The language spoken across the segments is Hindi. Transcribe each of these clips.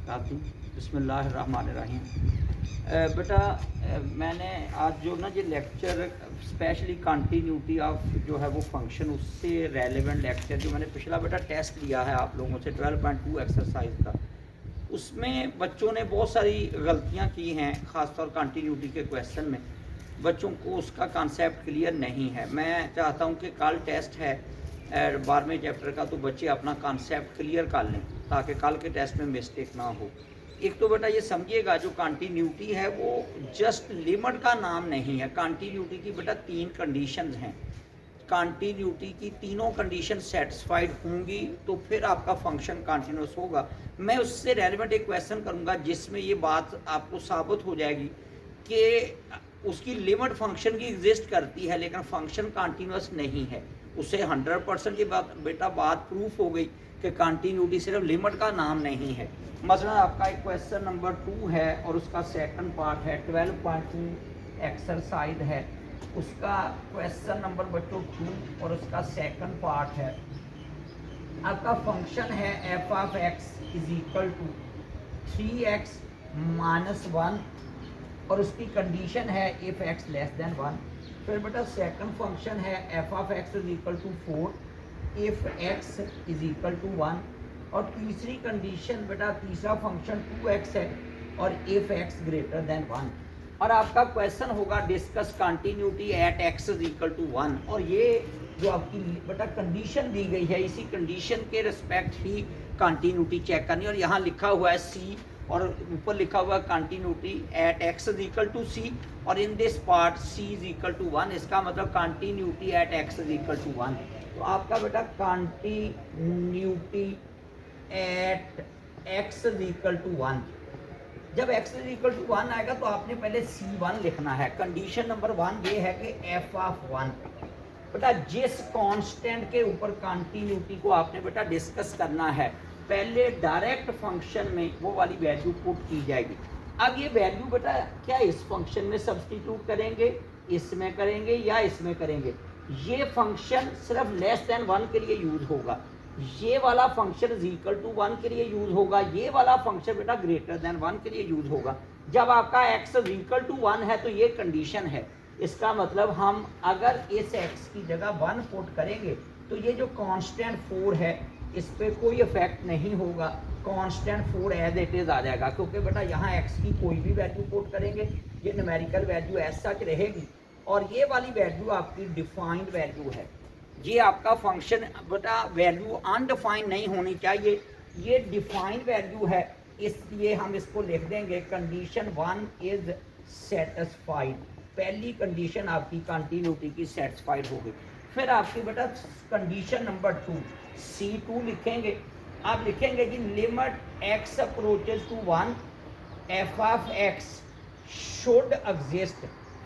वबरकातुहू। बिस्मिल्लाहिर्रहमानिर्रहीम। बेटा, मैंने आज जो ना ये लेक्चर स्पेशली कंटिन्यूटी ऑफ जो है वो फंक्शन उससे रेलेवेंट लेक्चर जो मैंने पिछला बेटा टेस्ट लिया है आप लोगों से 12.2 एक्सरसाइज का, उसमें बच्चों ने बहुत सारी गलतियां की हैं, ख़ासतौर कंटिन्यूटी के क्वेश्चन में बच्चों को उसका कॉन्सेप्ट क्लियर नहीं है। मैं चाहता हूं कि कल टेस्ट है 12वें चैप्टर का, तो बच्चे अपना कॉन्सेप्ट क्लियर कर लें ताकि कल के टेस्ट में मिस्टेक ना हो। एक तो बेटा ये समझिएगा, जो कंटिन्यूटी है वो जस्ट लिमिट का नाम नहीं है। कंटिन्यूटी की बेटा 3 कंडीशंस हैं। कंटिन्यूटी की तीनों कंडीशन सेटिस्फाइड होंगी तो फिर आपका फंक्शन कंटिन्यूस होगा। मैं उससे रेलेवेंट एक क्वेश्चन करूंगा जिसमें ये बात आपको साबित हो जाएगी कि उसकी लिमिट फंक्शन की एग्जिस्ट करती है लेकिन फंक्शन कंटिन्यूस नहीं है। उससे 100% की बात बेटा बात प्रूफ हो गई कि कंटिन्यूटी सिर्फ लिमिट का नाम नहीं है। मसलन आपका एक क्वेश्चन नंबर 2 है और उसका सेकंड पार्ट है 12.2 एक्सरसाइज है। उसका क्वेश्चन नंबर बच्चों 2 और उसका सेकंड पार्ट है। आपका फंक्शन है F of x is equal to 3x minus 1 और उसकी कंडीशन है इफ x लेस देन 1। फिर बेटा सेकंड फंक्शन है F of x is equal to 4 if x is equal to 1 और तीसरी कंडीशन बेटा तीसरा फंक्शन 2x है और इफ x ग्रेटर देन 1। और आपका क्वेश्चन होगा discuss continuity at x is equal to 1 और ये जो आपकी बेटा कंडीशन दी गई है इसी कंडीशन के रिस्पेक्ट ही कंटिन्यूटी चेक करनी। और यहाँ लिखा हुआ है c और ऊपर लिखा हुआ है continuity at x is equal to c और in this part c is equal to 1। इसका मतलब continuity at x is equal to 1। तो आपका बेटा continuity at x is equal to 1, जब x इज इक्वल टू 1 आएगा तो आपने पहले C1 लिखना है। कंडीशन नंबर 1 ये है कि f ऑफ 1 बेटा जिस कांस्टेंट के ऊपर कंटिन्यूटी को आपने बेटा डिस्कस करना है पहले डायरेक्ट फंक्शन में वो वाली वैल्यू पुट की जाएगी। अब ये वैल्यू बेटा क्या इस फंक्शन में सब्सटीट्यूट करेंगे, इसमें करेंगे या इसमें करेंगे। ये फंक्शन सिर्फ लेस देन 1 के लिए यूज होगा, ये वाला फंक्शन इज इक्वल टू 1 के लिए यूज होगा, ये वाला फंक्शन बेटा ग्रेटर देन 1 के लिए यूज होगा। जब आपका x इज इक्वल टू 1 है तो ये कंडीशन है। इसका मतलब हम अगर इस x की जगह 1 पुट करेंगे तो ये जो कांस्टेंट 4 है इस पे कोई इफेक्ट नहीं होगा, कांस्टेंट 4 एज इट इज आ जाएगा क्योंकि बेटा यहाँ x की कोई भी वैल्यू पुट करेंगे ये न्यूमेरिकल वैल्यू एज सच रहेगी और ये वाली वैल्यू आपकी डिफाइंड वैल्यू है। ये आपका फंक्शन बेटा वैल्यू अनडिफाइंड नहीं होनी चाहिए, ये डिफाइंड वैल्यू है, इसलिए हम इसको लिख देंगे कंडीशन 1 इज सेटिस्फाइड। पहली कंडीशन आपकी कंटिन्यूटी की सेटिस्फाइड हो गई। फिर आपकी बेटा कंडीशन नंबर 2 C2 लिखेंगे। आप लिखेंगे कि limit x approaches to 1 f of x should exist.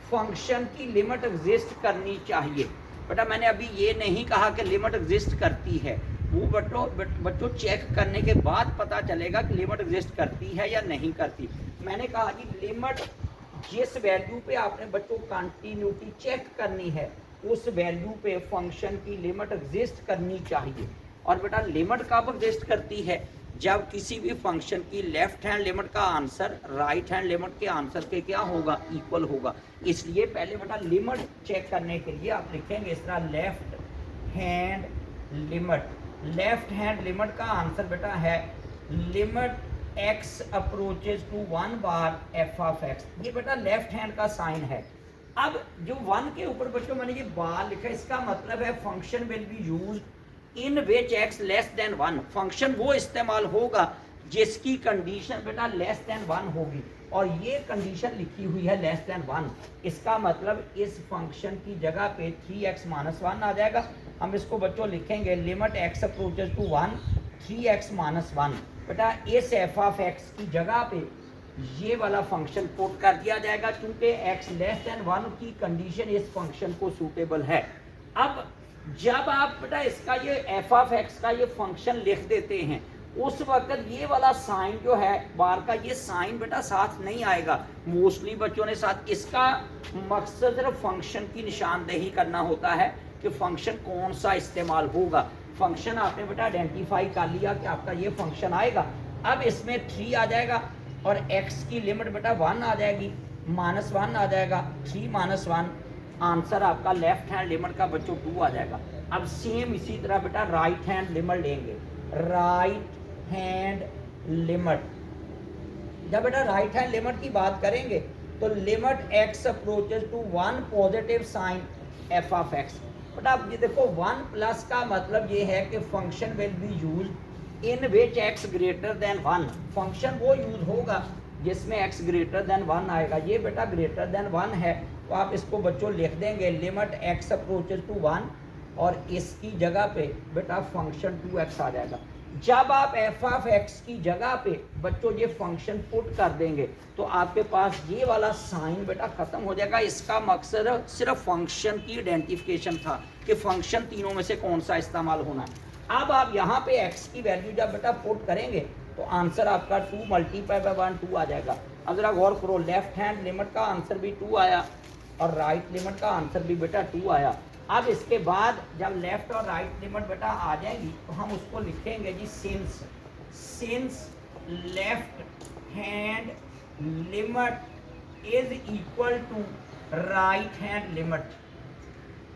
Function की लिमिट एग्जिस्ट करनी चाहिए। बेटा मैंने अभी ये नहीं कहा कि लिमिट एग्जिस्ट करती है, वो बच्चों चेक करने के बाद पता चलेगा कि लिमिट एग्जिस्ट करती है या नहीं करती। मैंने कहा कि लिमिट जिस वैल्यू पे आपने बच्चों कंटिन्यूटी चेक करनी है उस वैल्यू पे फंक्शन की लिमिट एग्जिस्ट करनी चाहिए। और बेटा लिमिट कब एग्जिस्ट करती है, जब किसी भी फंक्शन की लेफ्ट हैंड लिमिट का आंसर राइट हैंड लिमिट के आंसर के क्या होगा, इक्वल होगा। इसलिए पहले बेटा लिमिट चेक करने के लिए आप लिखेंगे इस तरह left hand limit. Left hand limit का आंसर बेटा है limit x approaches to 1 bar f of x। ये बेटा लेफ्ट हैंड का साइन है। अब जो 1 के ऊपर बच्चों मैंने ये बार लिखा, इसका मतलब है function will be used in which x less then 1। Function वो इस्तेमाल होगा जिसकी कंडीशन बेटा लेस देन 1 होगी और ये कंडीशन लिखी हुई है लेस देन 1। इसका मतलब इस फंक्शन की जगह पे 3x माइनस 1 आ जाएगा। हम इसको बच्चों लिखेंगे limit x approaches to 1 3x minus 1। बेटा इस f ऑफ x की जगह पे ये वाला फंक्शन पुट कर दिया जाएगा क्योंकि x लेस देन 1 की कंडीशन इस फंक्शन को सूटेबल है। अब जब आप बेटा इसका ये f ऑफ x का ये फंक्शन लिख देते हैं उस वक्त ये वाला साइन जो है बार का ये साइन बेटा साथ नहीं आएगा। मोस्टली बच्चों ने साथ, इसका मकसद सिर्फ फंक्शन की निशानदेही करना होता है कि फंक्शन कौन सा इस्तेमाल होगा। फंक्शन आपने बेटा आइडेंटिफाई कर लिया कि आपका ये फंक्शन आएगा, अब इसमें 3 आ जाएगा और x की लिमिट बेटा 1 आ जाएगी, -1 आ जाएगा, 3 - 1, आंसर आपका लेफ्ट हैंड लिमिट का बच्चों 2 आ जाएगा। अब सेम इसी तरह बेटा राइट हैंड लिमिट लेंगे, राइट हैंड लिमिट। जब बेटा राइट हैंड लिमिट की बात करेंगे तो limit x approaches to 1 positive sign f of x। बेटा अब ये देखो 1 प्लस का मतलब ये है कि function will be use in which x greater then 1। Function वो यूज होगा जिसमें x ग्रेटर देन 1 आएगा। ये बेटा ग्रेटर देन 1 है तो आप इसको बच्चों लिख देंगे लिमिट x अप्रोचेस टू 1 और इसकी जगह पे बेटा फंक्शन 2x आ जाएगा। जब आप f ऑफ x की जगह पे बच्चों ये फंक्शन पुट कर देंगे तो आपके पास ये वाला साइन बेटा खत्म हो जाएगा। इसका मकसद सिर्फ फंक्शन की आइडेंटिफिकेशन था कि फंक्शन तीनों में से कौन सा इस्तेमाल होना है। अब आप यहाँ पे x की वैल्यू जब बेटा पुट करेंगे तो आंसर आपका 2 मल्टीप्लाई बाय 1 2 आ जाएगा। अब जरा गौर करो, लेफ्ट हैंड लिमिट का आंसर भी 2 आया और राइट लिमिट का आंसर भी बेटा 2 आया। अब इसके बाद जब लेफ्ट और राइट लिमिट बेटा आ जाएंगी तो हम उसको लिखेंगे जी since left hand limit is equal to right hand limit,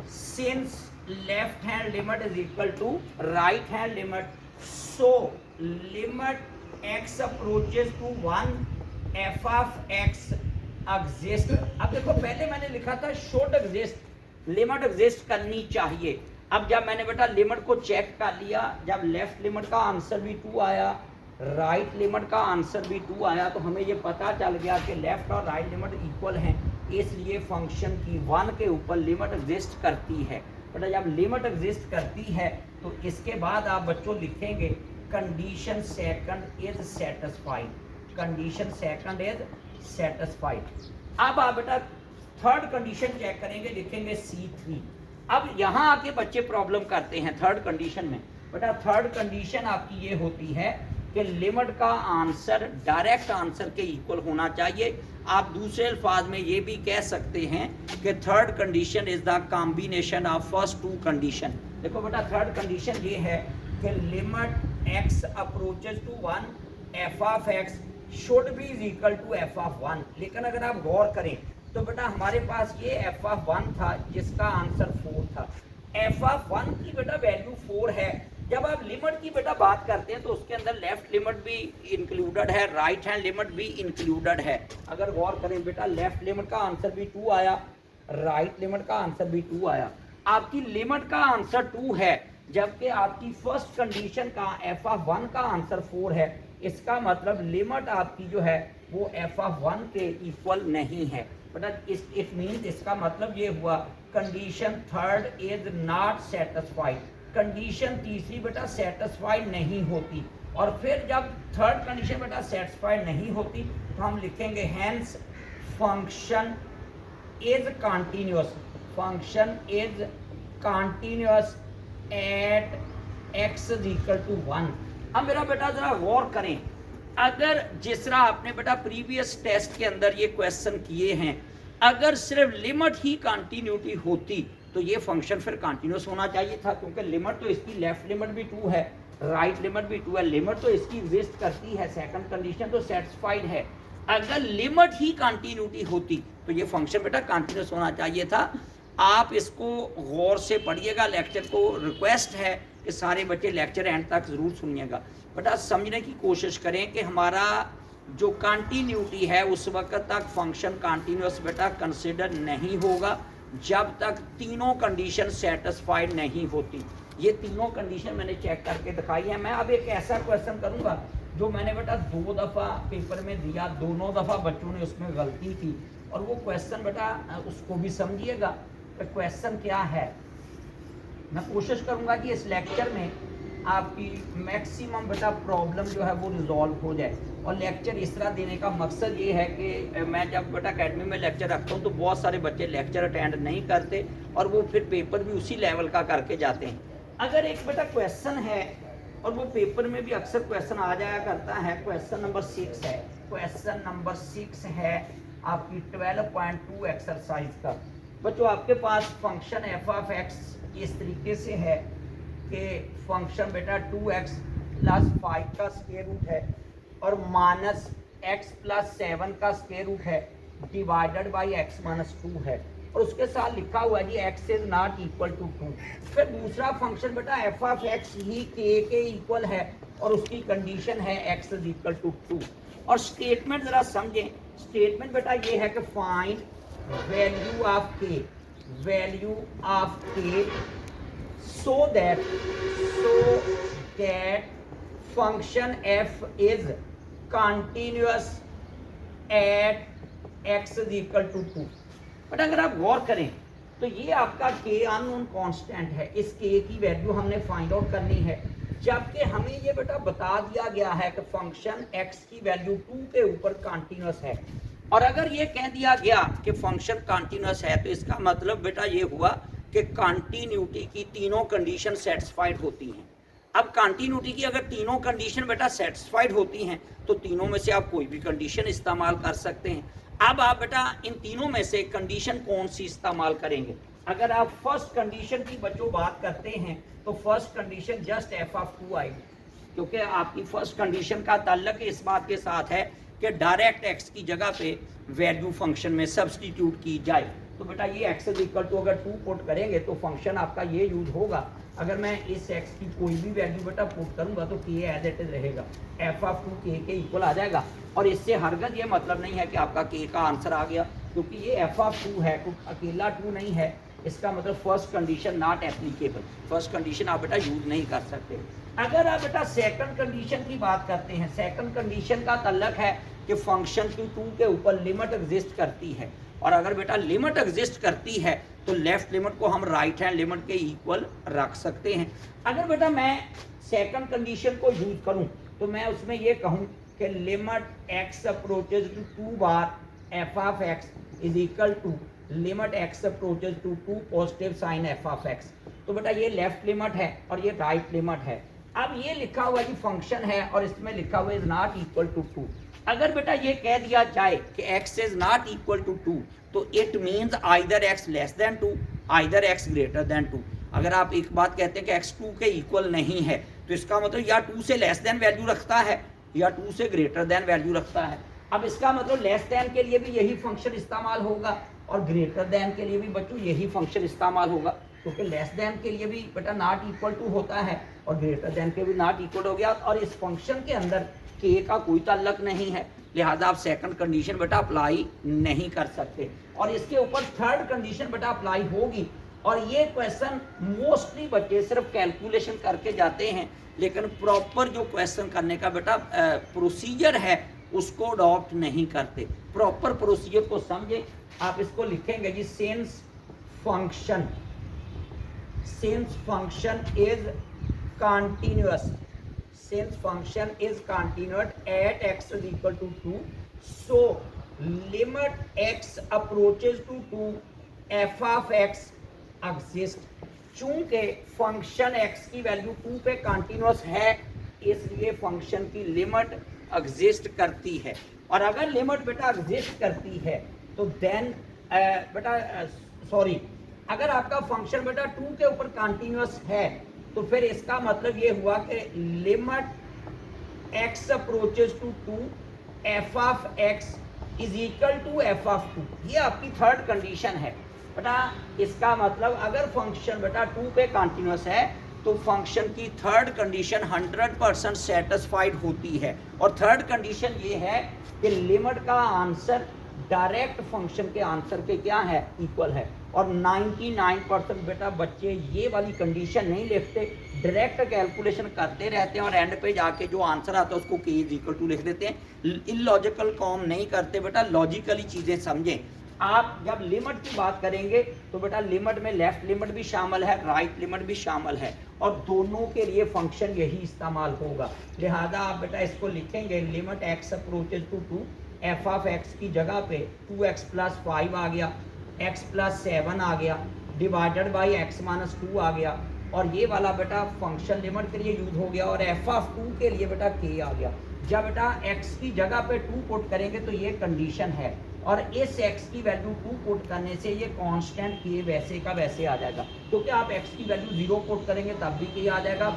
since left hand limit is equal to right hand limit, so limit x approaches to 1 f of x exist. अब देखो पहले मैंने लिखा था शुड एग्जिस्ट, लिमिट एग्जिस्ट करनी चाहिए। अब जब मैंने बेटा लिमिट को चेक कर लिया, जब लेफ्ट लिमिट का आंसर भी 2 आया, राइट लिमिट का आंसर भी 2 आया, तो हमें ये पता चल गया कि लेफ्ट और राइट लिमिट इक्वल हैं, इसलिए फंक्शन की 1 के ऊपर लिमिट एग्जिस्ट करती है। बेटा जब लिमिट एग्जिस्ट करती है तो इसके बाद आप बच्चों लिखेंगे condition second is satisfied, condition second is satisfied. अब आप बेटा थर्ड कंडीशन चेक करेंगे, लिखेंगे C3। अब यहाँ आके बच्चे प्रॉब्लम करते हैं थर्ड कंडीशन में। बेटा थर्ड कंडीशन आपकी ये होती है कि लिमिट का आंसर डायरेक्ट आंसर के इक्वल होना चाहिए। आप दूसरे अल्फाज में ये भी कह सकते हैं कि third condition is the combination of first 2 condition. देखो बेटा थर्ड कंडीशन ये है कि limit x approaches to 1 f of x should be is equal to f of 1। लेकिन अगर आप गौर करें तो बेटा हमारे पास ये f ऑफ 1 था जिसका आंसर 4 था। f ऑफ 1 की बेटा वैल्यू 4 है। जब आप लिमिट की बेटा बात करते हैं तो उसके अंदर लेफ्ट लिमिट भी इंक्लूडेड है, राइट हैंड लिमिट भी इंक्लूडेड है। अगर गौर करें बेटा लेफ्ट लिमिट का आंसर भी 2 आया, राइट लिमिट का आंसर भी 2 आया। आपकी लिमिट का आंसर 2 है जबकि आपकी फर्स्ट कंडीशन का f ऑफ 1 का आंसर 4 है। इसका मतलब लिमिट आपकी जो है वो f ऑफ 1 के इक्वल नहीं है। बेटा इट मीन्स इसका मतलब ये हुआ condition third is not satisfied, condition तीसरी बेटा सेटिस्फाइड नहीं होती। और फिर जब थर्ड कंडीशन बेटा सेटिस्फाइड नहीं होती तो हम लिखेंगे hence function is continuous, function is continuous at x is equal to 1। अब मेरा बेटा जरा गौर करें, अगर जिस तरह आपने बेटा प्रीवियस टेस्ट के अंदर ये क्वेश्चन किए हैं, अगर सिर्फ लिमिट ही कंटिन्यूटी होती तो ये फंक्शन फिर कंटिन्यूस होना चाहिए था, क्योंकि लिमिट तो इसकी लेफ्ट लिमिट भी 2 है, राइट लिमिट भी 2 है, लिमिट तो इसकी एग्जिस्ट करती है, सेकंड कंडीशन तो सेटिस्फाइड है। अगर लिमिट ही कंटिन्यूटी होती तो ये फंक्शन बेटा कंटिन्यूस होना चाहिए था। आप इसको गौर से पढ़िएगा, लेक्चर को रिक्वेस्ट है कि सारे बच्चे लेक्चर एंड तक ज़रूर सुनिएगा। बेटा समझने की कोशिश करें कि हमारा जो कंटिन्यूटी है उस वक्त तक फंक्शन कंटिन्यूस बेटा कंसिडर नहीं होगा जब तक तीनों कंडीशन सेटिस्फाइड नहीं होती। ये तीनों कंडीशन मैंने चेक करके दिखाई है। मैं अब एक ऐसा क्वेश्चन करूँगा जो मैंने बेटा 2 दफ़ा पेपर में दिया, दोनों दफ़ा बच्चों ने उसमें गलती की, और वो क्वेश्चन बेटा उसको भी समझिएगा। क्वेश्चन क्या है, मैं कोशिश करूंगा कि इस लेक्चर में आपकी मैक्सिमम बेटा प्रॉब्लम जो है वो रिजॉल्व हो जाए। और लेक्चर इस तरह देने का मकसद ये है कि मैं जब बेटा अकेडमी में लेक्चर रखता हूँ तो बहुत सारे बच्चे लेक्चर अटेंड नहीं करते और वो फिर पेपर भी उसी लेवल का करके जाते हैं। अगर एक बेटा क्वेश्चन है और वो पेपर में भी अक्सर क्वेश्चन आ जाया करता है, क्वेश्चन नंबर 6 है, क्वेश्चन नंबर 6 है आपकी 12.2 एक्सरसाइज का। बच्चों आपके पास फंक्शन f ऑफ x इस तरीके से है कि फंक्शन बेटा 2x + 5 का स्क्वायर रूट है। और माइनस एक्स प्लस 7 का स्क्वायर रूट है डिवाइडेड बाई एक्स माइनस 2 है, और उसके साथ लिखा हुआ है जी x is not equal to 2। फिर दूसरा फंक्शन बेटा एफ ऑफ एक्स ही के इक्वल है और उसकी कंडीशन है एक्स इज इक्वल टू 2। और स्टेटमेंट जरा समझें, स्टेटमेंट बेटा ये है कि फाइंड वैल्यू ऑफ के so that function f is continuous at x is equal to 2। But अगर आप गौर करें तो ये आपका k अननोन कांस्टेंट है, इस k की वैल्यू हमने फाइंड आउट करनी है, जबकि हमें ये बेटा बता दिया गया है कि फंक्शन x की वैल्यू 2 के ऊपर कंटिन्यूअस है। और अगर ये कह दिया गया कि फंक्शन कंटिन्यूअस है तो इसका मतलब बेटा ये हुआ कि कंटिन्यूटी की तीनों कंडीशन सेटिस्फाइड होती हैं। अब कंटिन्यूटी की अगर तीनों कंडीशन बेटा सेटिस्फाइड होती हैं तो तीनों में से आप कोई भी कंडीशन इस्तेमाल कर सकते हैं। अब आप बेटा इन तीनों में से कंडीशन कौन सी इस्तेमाल करेंगे? अगर आप फर्स्ट कंडीशन की बच्चों बात करते हैं तो first condition just F of 2 आएगी, क्योंकि आपकी फर्स्ट कंडीशन का ताल्लुक इस बात के साथ है कि डायरेक्ट एक्स की जगह पे वैल्यू फंक्शन में सब्स्टिट्यूट की जाए। तो बेटा ये एक्स इज इक्वल टू अगर 2 पुट करेंगे तो फंक्शन आपका ये यूज होगा। अगर मैं इस एक्स की कोई भी वैल्यू बेटा पुट करूंगा तो के एज इट इज रहेगा, एफ ऑफ 2 के इक्वल आ जाएगा। और इससे हरगज ये मतलब नहीं है कि आपका के का आंसर आ गया, क्योंकि ये एफ ऑफ 2 है, तो अकेला 2 नहीं है, इसका मतलब first condition not applicable, first condition आप बेटा यूज नहीं कर सकते। अगर आप बेटा सेकंड कंडीशन की बात करते हैं, सेकंड कंडीशन का ताल्लुक है कि फंक्शन की 2 के ऊपर लिमिट एग्जिस्ट करती है, और अगर बेटा लिमिट एग्जिस्ट करती है तो लेफ्ट लिमिट को हम राइट हैंड लिमिट के इक्वल रख सकते हैं। अगर बेटा मैं सेकंड कंडीशन को यूज करूं तो मैं उसमें ये कहूं कि limit x approaches to 2 bar f of x is equal to limit x approaches to 2 positive sign f of x. तो बेटा ये लेफ्ट लिमिट है और ये राइट लिमिट है। अब ये लिखा हुआ जी फंक्शन है और इसमें लिखा हुआ इज नॉट इक्वल टू 2। अगर बेटा ये कह दिया जाए कि x is not equal to 2 तो it means either x less than 2 either x greater than 2। अगर आप एक बात कहते हैं कि x 2 के इक्वल नहीं है तो इसका मतलब या 2 से लेस देन वैल्यू रखता है या 2 से ग्रेटर देन वैल्यू रखता है। अब इसका मतलब लेस देन के लिए भी यही फंक्शन इस्तेमाल होगा और ग्रेटर देन के लिए भी बच्चों यही फंक्शन इस्तेमाल होगा, क्योंकि लेस देन के लिए भी बेटा नॉट इक्वल टू होता है और ग्रेटर देन के भी नॉट इक्वल हो गया, और इस फंक्शन के अंदर के का कोई ताल्लुक नहीं है, लिहाजा आप सेकंड कंडीशन बेटा अप्लाई नहीं कर सकते। और इसके ऊपर थर्ड कंडीशन बेटा अप्लाई होगी। और ये क्वेश्चन मोस्टली बच्चे सिर्फ कैलकुलेशन करके जाते हैं, लेकिन प्रॉपर जो क्वेश्चन करने का बेटा प्रोसीजर है उसको अडॉप्ट नहीं करते। प्रॉपर प्रोसीजर को समझे, आप इसको लिखेंगे जी since function is continuous, since function is continuous at x is equal to 2, so limit x approaches to 2 f of x exists। चूंकि फंक्शन x की वैल्यू 2 पे कंटिन्यूअस है इसलिए फंक्शन की लिमिट एग्जिस्ट करती है। और अगर लिमिट बेटा एग्जिस्ट करती है तो देन बेटा अगर आपका फंक्शन बेटा 2 के ऊपर कंटिन्यूअस है तो फिर इसका मतलब ये हुआ कि limit x approaches to 2 f of x is equal to f of 2, ये आपकी थर्ड कंडीशन है बेटा। इसका मतलब अगर फंक्शन बेटा 2 पे कंटिन्यूअस है तो फंक्शन की थर्ड कंडीशन 100% सेटिस्फाइड होती है। और थर्ड कंडीशन ये है कि लिमिट का आंसर डायरेक्ट फंक्शन के आंसर के क्या है, इक्वल है। और 99% बेटा बच्चे ये वाली कंडीशन नहीं लिखते, डायरेक्ट कैलकुलेशन करते रहते हैं और एंड पे जाके जो आंसर आता है उसको k इज इक्वल टू लिख देते हैं। इलॉजिकल काम नहीं करते बेटा, लॉजिकली चीज़ें समझें। आप जब लिमिट की बात करेंगे तो बेटा लिमिट में लेफ्ट लिमिट भी शामिल है, राइट लिमिट भी शामिल है, और दोनों के लिए फंक्शन यही इस्तेमाल होगा। लिहाजा आप बेटा इसको लिखेंगे limit x approaches to 2 f of x की जगह पे 2x प्लस 5 आ गया, x प्लस 7 आ गया, डिवाइडेड बाई x माइनस 2 आ गया, और ये वाला बेटा फंक्शन लिमिट के लिए यूज हो गया, और f ऑफ 2 के लिए बेटा k आ गया। जब बेटा x की जगह पे 2 पुट करेंगे तो ये कंडीशन है, और इस x की वैल्यू 2 पुट करने से ये कांस्टेंट k वैसे का वैसे आ जाएगा, क्योंकि आप x की वैल्यू 0 पुट करेंगे तब भी k आ जाएगा।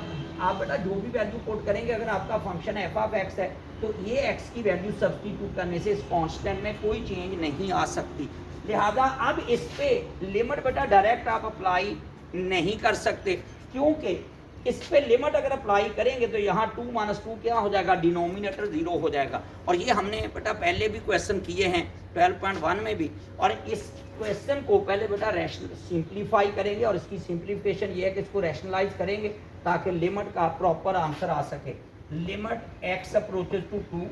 आप बेटा जो भी वैल्यू पुट करेंगे, अगर आपका फंक्शन f ऑफ x है तो ये x की वैल्यू सब्स्टिट्यूट करने से इस कांस्टेंट में कोई चेंज नहीं आ सकती। लिहाजा अब इस पे लिमिट बेटा डायरेक्ट आप अप्लाई नहीं कर सकते, क्योंकि इस पे लिमिट अगर अप्लाई करेंगे तो यहाँ 2 - 2 क्या हो जाएगा, डिनोमिनेटर 0 हो जाएगा। और ये हमने बेटा पहले भी क्वेश्चन किए हैं 12.1 में भी। और इस क्वेश्चन को पहले बेटा सिंप्लीफाई करेंगे, और इसकी सिंप्लीफिकेशन ये है कि इसको रैशनलाइज करेंगे ताकि लिमिट का प्रॉपर आंसर आ सके। Limit x approaches to 2,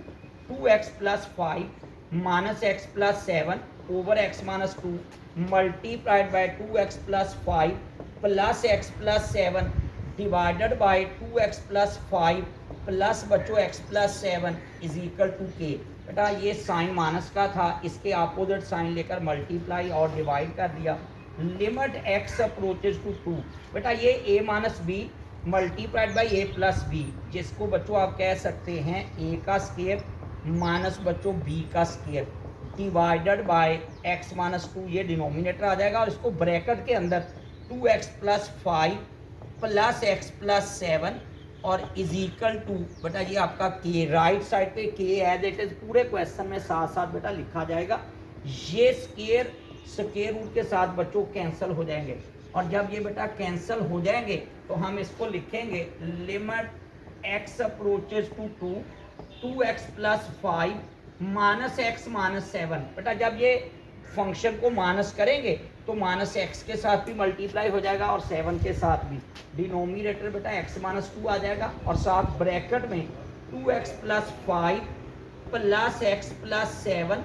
2x + 5 - x + 7 over x - 2 multiplied by 2x + 5 + x + 7 divided by 2x + 5 plus बच्चों x + 7 is equal to k। बेटा ये साइन माइनस का था, इसके अपोजिट साइन लेकर मल्टीप्लाई और डिवाइड कर दिया। लिमिट x अप्रोचेज टू 2, बेटा ये a - b multiplied by a + b, जिसको बच्चों आप कह सकते हैं a का स्क्वायर माइनस बच्चों b का स्क्वायर डिवाइडेड बाय x - 2, ये डिनोमिनेटर आ जाएगा। और इसको ब्रैकेट के अंदर 2x + 5 प्लस x + 7 और इज इक्वल टू बेटा ये आपका k, राइट साइड पे k एज इट इज पूरे क्वेश्चन में साथ साथ बेटा लिखा जाएगा। ये स्क्वायर रूट के साथ बच्चों कैंसिल हो जाएंगे, और जब ये बेटा कैंसिल हो जाएंगे तो हम इसको लिखेंगे limit x approaches to 2, 2x + 5 - x - 7। बेटा जब ये फंक्शन को माइनस करेंगे तो -x के साथ भी मल्टीप्लाई हो जाएगा और 7 के साथ भी। डिनोमिनेटर बेटा x - 2 आ जाएगा, और साथ ब्रैकेट में 2x + 5 प्लस x + 7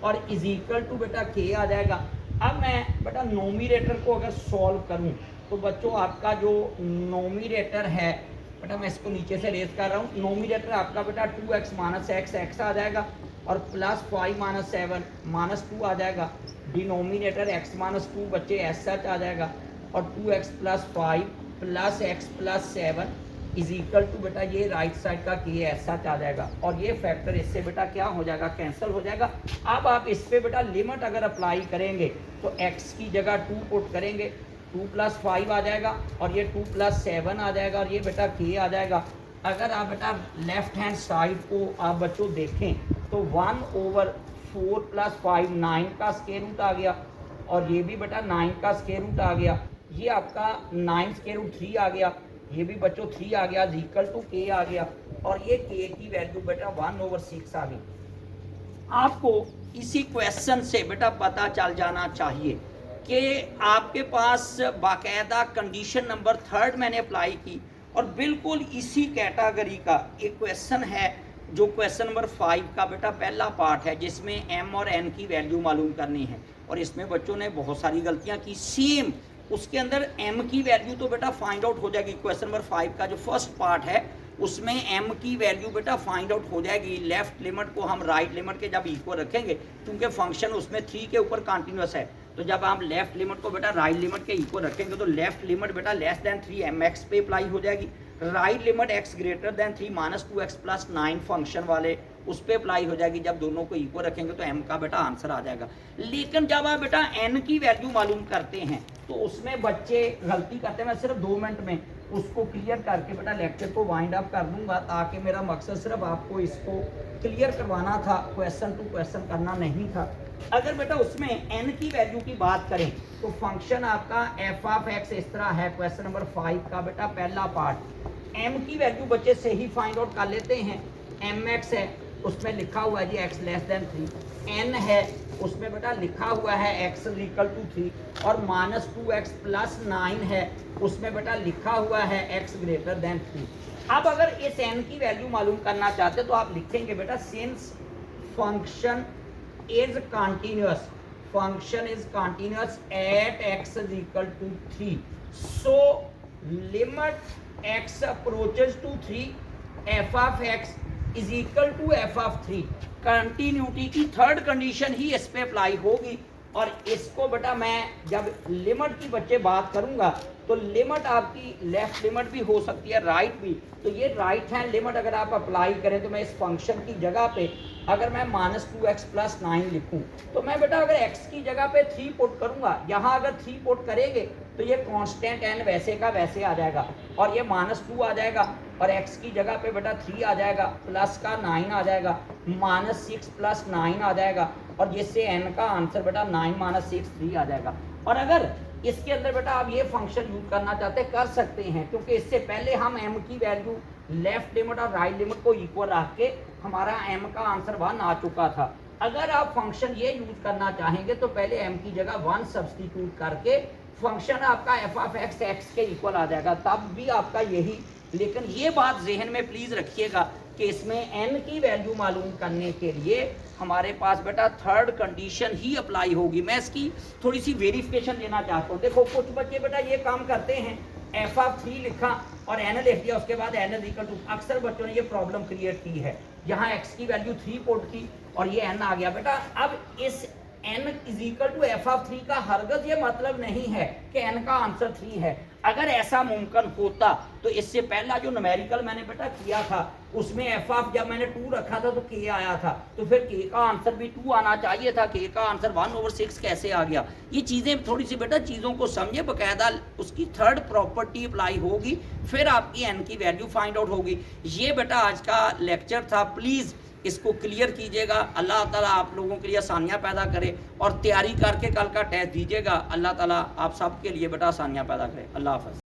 और इज इक्वल टू बेटा k आ जाएगा। अब मैं बेटा नोमिनेटर को अगर सॉल्व करूं तो बच्चों आपका जो नोमिनेटर है बेटा, मैं इसको नीचे से रेज कर रहा हूँ। नोमिनेटर आपका बेटा 2x - x आ जाएगा और प्लस 5 - 7 -2 आ जाएगा। डिनोमिनेटर x - 2 बच्चे सच आ जाएगा, और 2x + 5 plus x + 7 is equal to बेटा ये राइट साइड का k सच आ जाएगा, और ये फैक्टर इससे बेटा क्या हो जाएगा, कैंसिल हो जाएगा। अब आप इस पे बेटा लिमिट अगर अप्लाई करेंगे तो x की जगह 2 पुट करेंगे, 2 + 5 आ जाएगा, और ये 2 + 7 आ जाएगा, और ये बेटा k आ जाएगा। अगर आप बेटा लेफ्ट हैंड साइड को आप बच्चों देखें तो 1/4 + 5 9 का स्क्वायर रूट आ गया, और ये भी बेटा 9 का स्क्वायर रूट आ गया। ये आपका 9 स्क्वायर रूट 3 आ गया, ये भी बच्चों 3 आ गया, इक्वल टू k आ गया, और ये k की वैल्यू बेटा 1/6 आ गई। आपको इसी क्वेश्चन से बेटा पता चल जाना चाहिए कि आपके पास बाकायदा कंडीशन नंबर 3 मैंने अप्लाई की, और बिल्कुल इसी कैटेगरी का एक क्वेश्चन है जो क्वेश्चन नंबर 5 का बेटा पहला पार्ट है, जिसमें m और n की वैल्यू मालूम करनी है। और इसमें बच्चों ने बहुत सारी गलतियां की। सेम उसके अंदर m की वैल्यू तो बेटा फाइंड आउट हो जाएगी। क्वेश्चन नंबर 5 का जो फर्स्ट पार्ट है उसमें m की वैल्यू बेटा फाइंड आउट हो जाएगी। लेफ्ट लिमिट को हम राइट लिमिट के जब इक्वल रखेंगे, क्योंकि फंक्शन उसमें 3 के ऊपर कंटिन्यूस है, तो जब आप लेफ्ट लिमिट को बेटा राइट लिमिट के इक्वल रखेंगे तो लेफ्ट लिमिट बेटा <3 mx पे अप्लाई हो जाएगी। Right limit x > 3 -2x + 9 function वाले उस पर अप्लाई हो जाएगी। जब दोनों को इक्वल रखेंगे तो m का बेटा आंसर आ जाएगा। लेकिन जब आप बेटा n की वैल्यू मालूम करते हैं तो उसमें बच्चे गलती करते हैं। मैं सिर्फ 2 मिनट में उसको क्लियर करके बेटा लेक्चर को वाइंड अप कर दूंगा, ताकि मेरा मकसद सिर्फ आपको इसको क्लियर करवाना था, क्वेश्चन टू क्वेश्चन करना नहीं था। अगर बेटा उसमें n की वैल्यू की बात करें तो फंक्शन आपका f(x) इस तरह है। क्वेश्चन नंबर 5 का बेटा पहला पार्ट m की वैल्यू बच्चे से ही फाइंड आउट कर लेते हैं। mx है, उसमें लिखा हुआ है जी x < 3, n है उसमें बेटा लिखा हुआ है x = 3, और -2x + 9 है उसमें बेटा लिखा हुआ है x < 3। अब अगर इस n की वैल्यू मालूम करना चाहते तो आप लिखेंगे बेटा since function is continuous at x = 3, so limit x approaches to 3 f(x) is equal to f(3)। Continuity की थर्ड कंडीशन ही इस पे अप्लाई होगी। और इसको बेटा मैं जब लिमिट की बच्चे बात करूंगा तो लिमिट आपकी लेफ्ट लिमिट भी हो सकती है, राइट भी। तो ये राइट हैंड लिमिट अगर आप अप्लाई करें तो मैं इस फंक्शन की जगह पे अगर मैं -2x + 9 लिखूं तो मैं बेटा अगर x की जगह पे 3 पुट करूंगा, यहाँ अगर 3 पुट करेंगे तो ये कांस्टेंट n वैसे का वैसे आ जाएगा और ये -2 आ जाएगा और x की जगह पे बेटा 3 आ जाएगा, प्लस का 9 आ जाएगा, -6 + 9 आ जाएगा और जिससे n का आंसर बेटा 9 - 6 3 आ जाएगा। और अगर इसके अंदर बेटा आप ये फंक्शन यूज करना चाहते कर सकते हैं, क्योंकि इससे पहले हम m की वैल्यू लेफ्ट लिमिट और राइट लिमिट को इक्वल रख के हमारा m का आंसर 1 आ चुका था। अगर आप फंक्शन ये यूज करना चाहेंगे तो पहले m की जगह 1 सब्सटीट्यूट करके फंक्शन आपका f(x) x के इक्वल आ जाएगा, तब भी आपका यही। लेकिन ये बात जहन में प्लीज रखिएगा कि इसमें n की वैल्यू मालूम करने के लिए हमारे पास बेटा थर्ड कंडीशन ही अप्लाई होगी। मैं इसकी थोड़ी सी वेरिफिकेशन देना चाहता हूँ। देखो कुछ बच्चे बेटा ये काम करते हैं, f(3) लिखा और n लिख दिया, उसके बाद n = अक्सर बच्चों ने ये प्रॉब्लम क्रिएट की है, यहाँ x की वैल्यू 3 पुट की और ये n आ गया। बेटा अब इस n = f(3) का हरगज ये मतलब नहीं है कि n का आंसर 3 है। अगर ऐसा मुमकिन होता तो इससे पहला जो न्यूमेरिकल मैंने बेटा किया था उसमें f जब मैंने 2 रखा था तो k आया था, तो फिर k का आंसर भी 2 आना चाहिए था। k का आंसर 1/6 कैसे आ गया? ये चीज़ें थोड़ी सी बेटा चीज़ों को समझे, बकायदा उसकी थर्ड प्रॉपर्टी अप्लाई होगी, फिर आपकी n की वैल्यू फाइंड आउट होगी। ये बेटा आज का लेक्चर था, प्लीज़ इसको क्लियर कीजिएगा। अल्लाह ताला आप लोगों के लिए आसानियाँ पैदा करे और तैयारी करके कल का टेस्ट दीजिएगा। अल्लाह ताला आप सब के लिए बेटा आसानियाँ पैदा करे। अल्लाह हाफ़िज़।